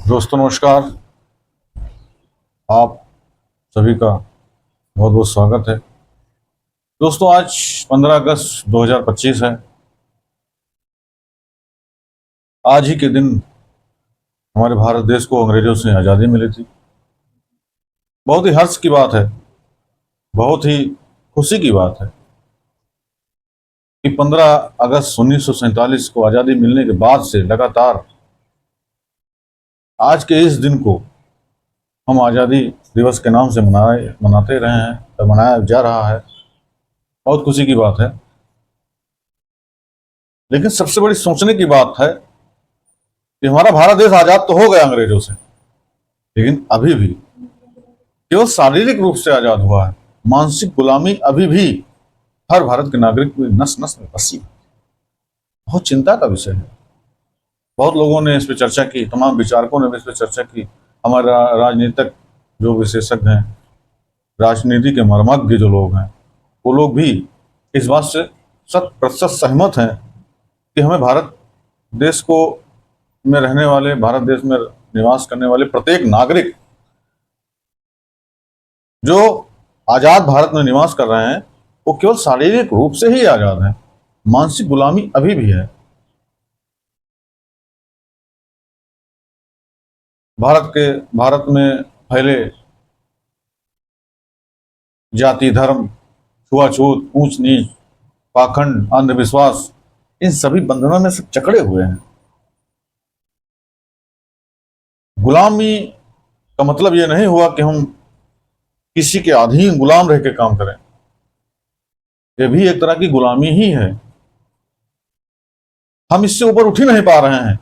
दोस्तों नमस्कार। आप सभी का बहुत बहुत स्वागत है। दोस्तों आज 15 अगस्त 2025 है। आज ही के दिन हमारे भारत देश को अंग्रेजों से आज़ादी मिली थी। बहुत ही हर्ष की बात है, बहुत ही खुशी की बात है कि 15 अगस्त 1947 को आज़ादी मिलने के बाद से लगातार आज के इस दिन को हम आज़ादी दिवस के नाम से मनाते रहे हैं और मनाया जा रहा है। बहुत खुशी की बात है। लेकिन सबसे बड़ी सोचने की बात है कि हमारा भारत देश आज़ाद तो हो गया अंग्रेजों से, लेकिन अभी भी केवल शारीरिक रूप से आजाद हुआ है। मानसिक गुलामी अभी भी हर भारत के नागरिक की नस नस में बसी है। बहुत चिंता का विषय है। बहुत लोगों ने इस पर चर्चा की, तमाम विचारकों ने भी इस पर चर्चा की। हमारे राजनीतिक जो विशेषज्ञ हैं, राजनीति के मर्मज्ञ जो लोग हैं, वो लोग भी इस बात से 100% सहमत हैं कि हमें भारत देश को में रहने वाले, भारत देश में निवास करने वाले प्रत्येक नागरिक जो आजाद भारत में निवास कर रहे हैं, वो केवल शारीरिक रूप से ही आजाद हैं। मानसिक गुलामी अभी भी है। भारत में फैले जाति, धर्म, छुआछूत, ऊंच नीच, पाखंड, अंधविश्वास, इन सभी बंधनों में सब जकड़े हुए हैं। गुलामी का मतलब यह नहीं हुआ कि हम किसी के अधीन गुलाम रह के काम करें। यह भी एक तरह की गुलामी ही है। हम इससे ऊपर उठ ही नहीं पा रहे हैं।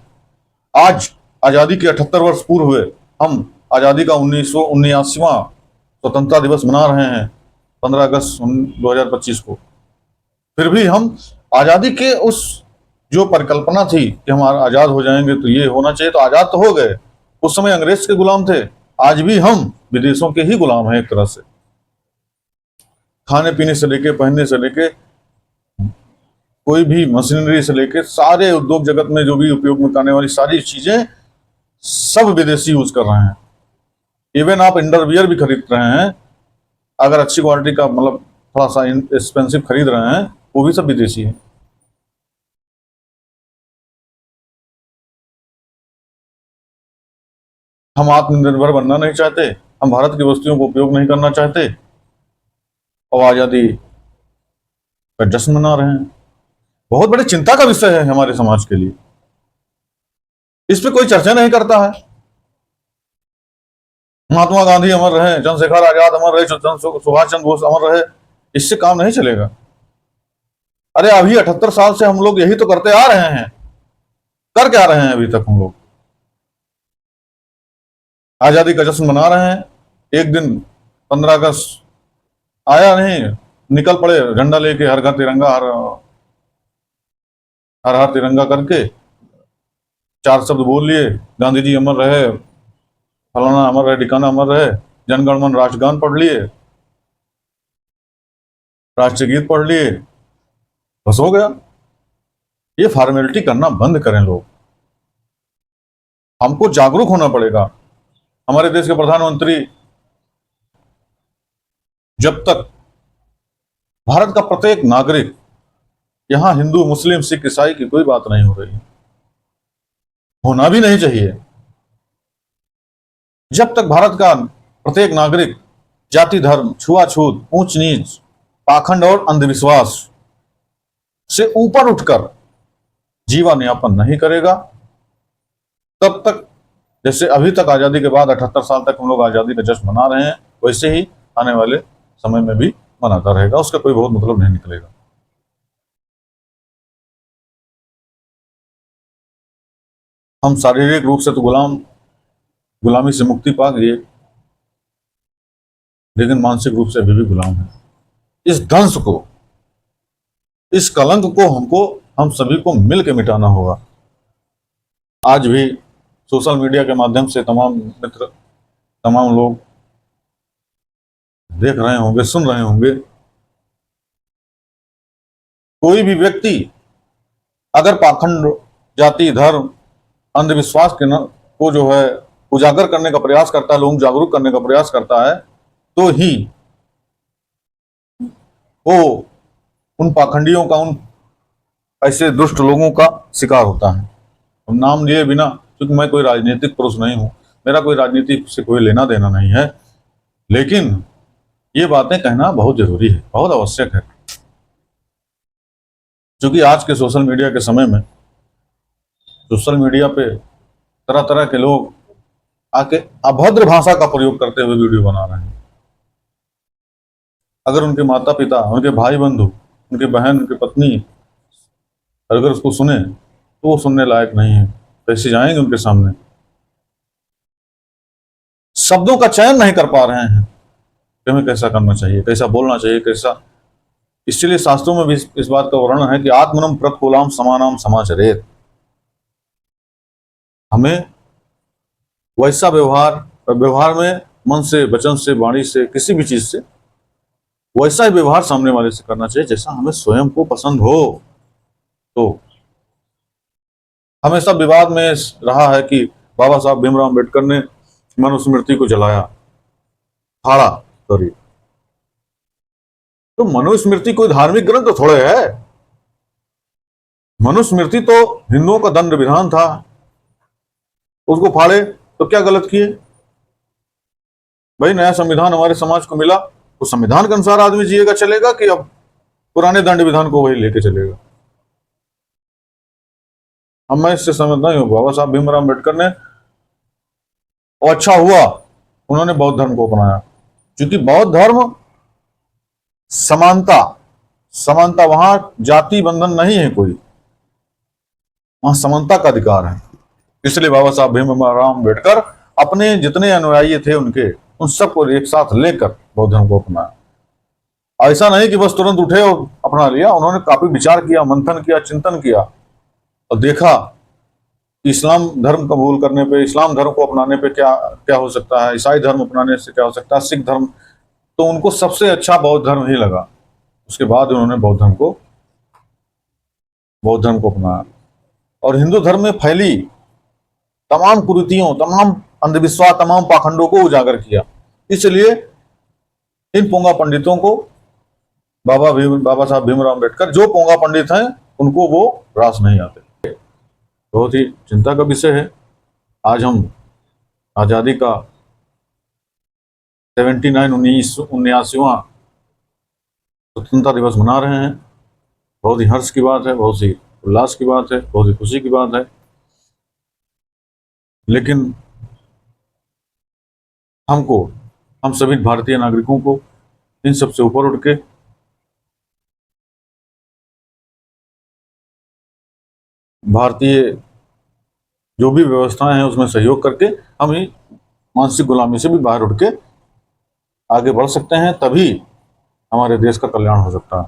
आज आजादी के 78 वर्ष पूर्व हुए। हम आजादी का 1979वां स्वतंत्रता दिवस मना रहे हैं 15 अगस्त 2025 को। फिर भी हम आजादी के उस जो परिकल्पना थी कि हम आजाद हो जाएंगे तो ये होना चाहिए, तो आजाद तो हो गए। उस समय अंग्रेज के गुलाम थे। आज भी हम विदेशों के ही गुलाम हैं एक तरह से। खाने पीने से लेके, पहनने से लेके, कोई भी मशीनरी से लेके, सारे उद्योग जगत में जो भी उपयोग में आने वाली सारी चीजें सब विदेशी यूज कर रहे हैं। इवन आप अंडरवियर भी खरीद रहे हैं, अगर अच्छी क्वालिटी का, मतलब थोड़ा सा एक्सपेंसिव खरीद रहे हैं, वो भी सब विदेशी है। हम आत्मनिर्भर बनना नहीं चाहते, हम भारत की वस्तुओं को उपयोग नहीं करना चाहते और आजादी का जश्न मना रहे हैं। बहुत बड़ी चिंता का विषय है हमारे समाज के लिए। इस पे कोई चर्चा नहीं करता है। महात्मा गांधी अमर रहे, चंद्रशेखर आजाद अमर रहे, सुभाष चंद्र बोस अमर रहे, इससे काम नहीं चलेगा। अरे अभी 78 साल से हम लोग यही तो करते आ रहे हैं। कर क्या रहे हैं अभी तक हम लोग? आजादी का जश्न मना रहे हैं। एक दिन 15 अगस्त आया नहीं, निकल पड़े झंडा लेके, हर घर तिरंगा, हर हर तिरंगा करके चार शब्द बोल लिए, गांधी जी अमर रहे, फलाना अमर रहे, ठिकाना अमर रहे, जनगणमन राष्ट्रगान पढ़ लिए, राष्ट्रीय गीत पढ़ लिए, बस हो गया। ये फॉर्मेलिटी करना बंद करें लोग। हमको जागरूक होना पड़ेगा। हमारे देश के प्रधानमंत्री, जब तक भारत का प्रत्येक नागरिक, यहां हिंदू, मुस्लिम, सिख, ईसाई की कोई बात नहीं हो रही है, होना भी नहीं चाहिए, जब तक भारत का प्रत्येक नागरिक जाति, धर्म, छुआछूत, ऊंच नीच, पाखंड और अंधविश्वास से ऊपर उठकर जीवन यापन नहीं करेगा, तब तक, जैसे अभी तक आजादी के बाद 78 साल तक हम लोग आजादी का जश्न मना रहे हैं, वैसे ही आने वाले समय में भी मनाता रहेगा। उसका कोई बहुत मतलब नहीं निकलेगा। हम शारीरिक रूप से तो गुलामी से मुक्ति पा गए, लेकिन मानसिक रूप से अभी भी गुलाम है। इस दंश को, इस कलंक को हम सभी को मिल के मिटाना होगा। आज भी सोशल मीडिया के माध्यम से तमाम मित्र, तमाम लोग देख रहे होंगे, सुन रहे होंगे। कोई भी व्यक्ति अगर पाखंड, जाति, धर्म, अंधविश्वास को जो है उजागर करने का प्रयास करता है, लोगों को जागरूक करने का प्रयास करता है, तो ही वो उन पाखंडियों का, उन ऐसे दुष्ट लोगों का शिकार होता है। हम नाम लिए बिना, क्योंकि मैं कोई राजनीतिक पुरुष नहीं हूं, मेरा कोई राजनीति से कोई लेना देना नहीं है, लेकिन ये बातें कहना बहुत जरूरी है, बहुत आवश्यक है। क्योंकि आज के सोशल मीडिया के समय में सोशल मीडिया पे तरह तरह के लोग आके अभद्र भाषा का प्रयोग करते हुए वीडियो बना रहे हैं। अगर उनके माता पिता, उनके भाई बंधु, उनके बहन, उनकी पत्नी अगर उसको सुने तो वो सुनने लायक नहीं है, कैसे जाएंगे उनके सामने। शब्दों का चयन नहीं कर पा रहे हैं कि हमें कैसा करना चाहिए, कैसा बोलना चाहिए, कैसा। इसलिए शास्त्रों में भी इस बात का वर्णन है कि आत्मनम प्रकुलाम समानाम समाचरेत। हमें वैसा व्यवहार में मन से, वचन से, वाणी से, किसी भी चीज से वैसा ही व्यवहार सामने वाले से करना चाहिए जैसा हमें स्वयं को पसंद हो। तो हमेशा विवाद में रहा है कि बाबा साहब भीमराव अम्बेडकर ने मनुस्मृति को जलाया, फाड़ा, सॉरी। तो मनुस्मृति कोई धार्मिक ग्रंथ तो थोड़े है। मनुस्मृति तो हिंदुओं का दंड विधान था, उसको फाड़े तो क्या गलत किए भाई? नया संविधान हमारे समाज को मिला, तो संविधान के अनुसार आदमी जिएगा, चलेगा, कि अब पुराने दंड विधान को वही लेके चलेगा? अब मैं इससे समझता हूँ बाबा साहब भीमराव अम्बेडकर ने, और अच्छा हुआ उन्होंने बौद्ध धर्म को अपनाया, क्योंकि बौद्ध धर्म समानता, समानता, वहां जाति बंधन नहीं है कोई, वहां समानता का अधिकार है। इसलिए बाबा साहब भीमराव अम्बेडकर अपने जितने अनुयायी थे उनके, उन सबको एक साथ लेकर बौद्ध धर्म को अपनाया। ऐसा नहीं कि बस तुरंत उठे और अपना लिया, उन्होंने काफी विचार किया, मंथन किया, चिंतन किया, और देखा कि इस्लाम धर्म कबूल करने पे, इस्लाम धर्म को अपनाने पे क्या क्या हो सकता है, ईसाई धर्म अपनाने से क्या हो सकता है, सिख धर्म। तो उनको सबसे अच्छा बौद्ध धर्म ही लगा। उसके बाद उन्होंने बौद्ध धर्म को अपनाया, और हिंदू धर्म में फैली तमाम कुरीतियों, तमाम अंधविश्वास, तमाम पाखंडों को उजागर किया। इसलिए इन पोंगा पंडितों को बाबा साहब भीमराव अम्बेडकर, जो पोंगा पंडित हैं, उनको वो रास नहीं आते। बहुत ही चिंता का विषय है। आज हम आजादी का 79वां स्वतंत्रता दिवस मना रहे हैं। बहुत ही हर्ष की बात है, बहुत ही उल्लास की बात है, बहुत ही खुशी की बात है। लेकिन हम सभी भारतीय नागरिकों को इन सब से ऊपर उठ के भारतीय जो भी व्यवस्थाएं हैं उसमें सहयोग करके हम ही मानसिक गुलामी से भी बाहर उठ के आगे बढ़ सकते हैं, तभी हमारे देश का कल्याण हो सकता है।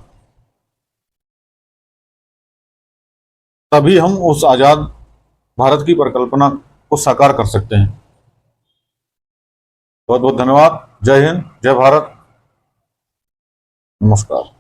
तभी हम उस आजाद भारत की परिकल्पना को साकार कर सकते हैं। बहुत बहुत धन्यवाद। जय हिंद, जय भारत, नमस्कार।